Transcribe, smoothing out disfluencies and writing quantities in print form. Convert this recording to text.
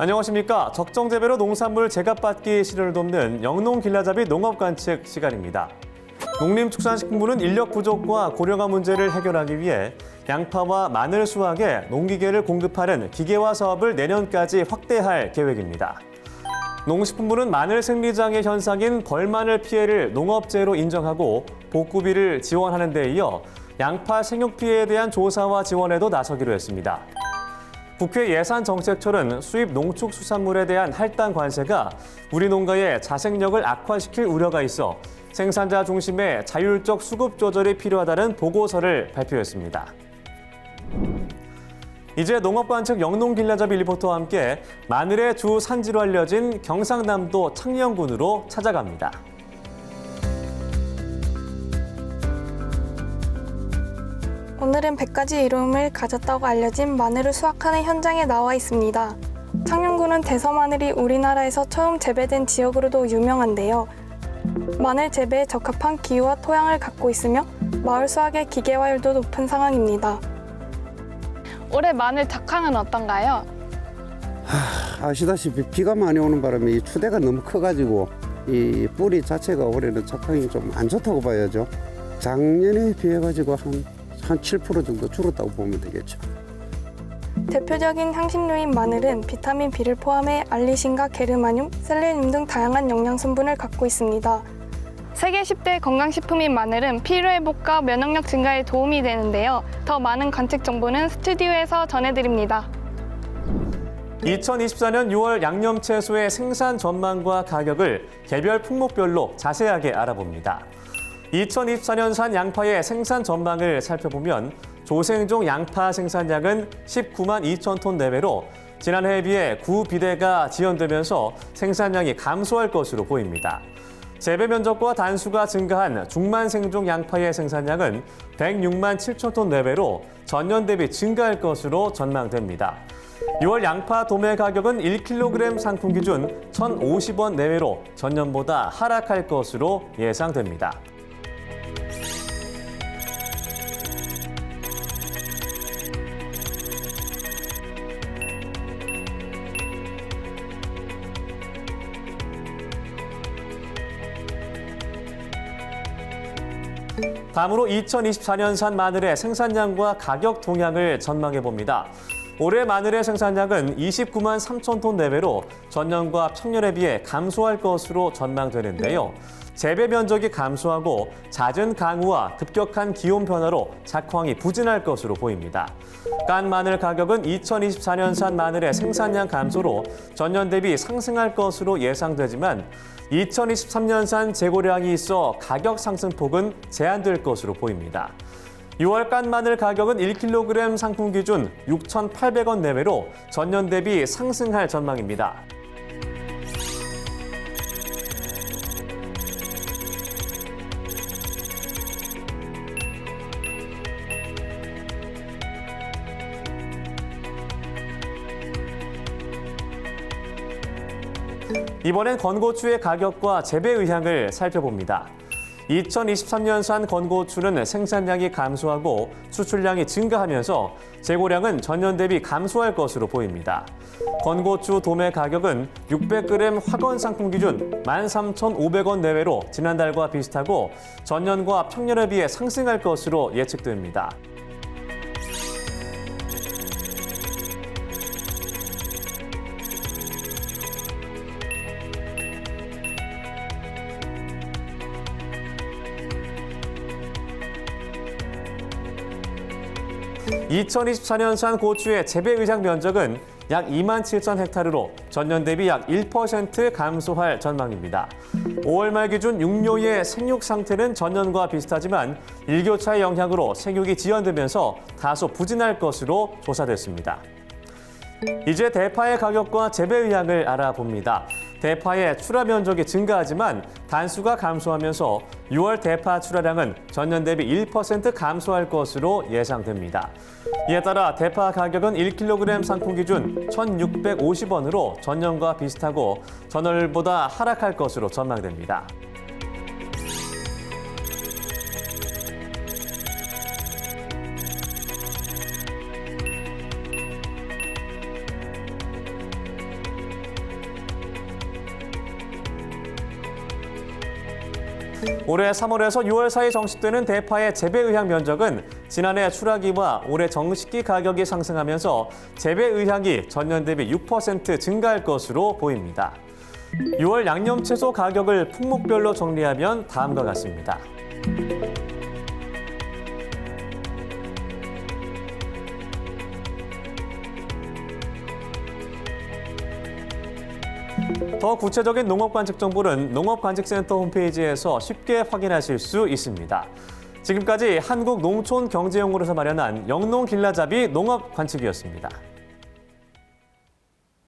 안녕하십니까. 적정 재배로 농산물 제값받기 실현을 돕는 영농길라잡이 농업관측 시간입니다. 농림축산식품부는 인력 부족과 고령화 문제를 해결하기 위해 양파와 마늘 수확에 농기계를 공급하는 기계화 사업을 내년까지 확대할 계획입니다. 농식품부는 마늘 생리장애 현상인 벌마늘 피해를 농업재해로 인정하고 복구비를 지원하는 데 이어 양파 생육 피해에 대한 조사와 지원에도 나서기로 했습니다. 국회 예산정책처는 수입 농축수산물에 대한 할당 관세가 우리 농가의 자생력을 악화시킬 우려가 있어 생산자 중심의 자율적 수급 조절이 필요하다는 보고서를 발표했습니다. 이제 농업관측 영농길라잡이 리포터와 함께 마늘의 주 산지로 알려진 경상남도 창녕군으로 찾아갑니다. 오늘은 100가지 이름을 가졌다고 알려진 마늘을 수확하는 현장에 나와 있습니다. 창녕군은 대서마늘이 우리나라에서 처음 재배된 지역으로도 유명한데요. 마늘 재배에 적합한 기후와 토양을 갖고 있으며 마을 수확의 기계화율도 높은 상황입니다. 올해 마늘 작황은 어떤가요? 아시다시피 비가 많이 오는 바람에 이 추대가 너무 커가지고 이 뿌리 자체가 올해는 작황이 좀 안 좋다고 봐야죠. 작년에 비해가지고 한 7% 정도 줄었다고 보면 되겠죠. 대표적인 향신료인 마늘은 비타민 B를 포함해 알리신과 게르마늄, 셀레늄 등 다양한 영양 성분을 갖고 있습니다. 세계 10대 건강식품인 마늘은 피로회복과 면역력 증가에 도움이 되는데요. 더 많은 관측 정보는 스튜디오에서 전해드립니다. 2024년 6월 양념채소의 생산 전망과 가격을 개별 품목별로 자세하게 알아봅니다. 2024년산 양파의 생산 전망을 살펴보면 조생종 양파 생산량은 19만 2천 톤 내외로 지난해에 비해 구비대가 지연되면서 생산량이 감소할 것으로 보입니다. 재배 면적과 단수가 증가한 중만생종 양파의 생산량은 106만 7천 톤 내외로 전년 대비 증가할 것으로 전망됩니다. 6월 양파 도매 가격은 1kg 상품 기준 1,050원 내외로 전년보다 하락할 것으로 예상됩니다. 다음으로 2024년산 마늘의 생산량과 가격 동향을 전망해 봅니다. 올해 마늘의 생산량은 29만 3천 톤 내외로 전년과 평년에 비해 감소할 것으로 전망되는데요. 재배 면적이 감소하고 잦은 강우와 급격한 기온 변화로 작황이 부진할 것으로 보입니다. 깐 마늘 가격은 2024년산 마늘의 생산량 감소로 전년 대비 상승할 것으로 예상되지만 2023년산 재고량이 있어 가격 상승폭은 제한될 것으로 보입니다. 6월 깐 마늘 가격은 1kg 상품 기준 6,800원 내외로 전년 대비 상승할 전망입니다. 이번엔 건고추의 가격과 재배 의향을 살펴봅니다. 2023년산 건고추는 생산량이 감소하고 수출량이 증가하면서 재고량은 전년 대비 감소할 것으로 보입니다. 건고추 도매 가격은 600g 화건 상품 기준 13,500원 내외로 지난달과 비슷하고 전년과 평년에 비해 상승할 것으로 예측됩니다. (2024년산) 고추의 재배 의향 면적은 약 2만 7천 헥타르로 전년 대비 약 1% 감소할 전망입니다. 5월 말 기준 육묘의 생육 상태는 전년과 비슷하지만 일교차의 영향으로 생육이 지연되면서 다소 부진할 것으로 조사됐습니다. 이제 대파의 가격과 재배 의향을 알아봅니다. 대파의 출하 면적이 증가하지만 단수가 감소하면서 6월 대파 출하량은 전년 대비 1% 감소할 것으로 예상됩니다. 이에 따라 대파 가격은 1kg 상품 기준 1,650원으로 전년과 비슷하고 전월보다 하락할 것으로 전망됩니다. 올해 3월에서 6월 사이 정식되는 대파의 재배 의향 면적은 지난해 출하기와 올해 정식기 가격이 상승하면서 재배 의향이 전년 대비 6% 증가할 것으로 보입니다. 6월 양념채소 가격을 품목별로 정리하면 다음과 같습니다. 더 구체적인 농업관측 정보는 농업관측센터 홈페이지에서 쉽게 확인하실 수 있습니다. 지금까지 한국농촌경제연구원에서 마련한 영농길라잡이 농업관측이었습니다.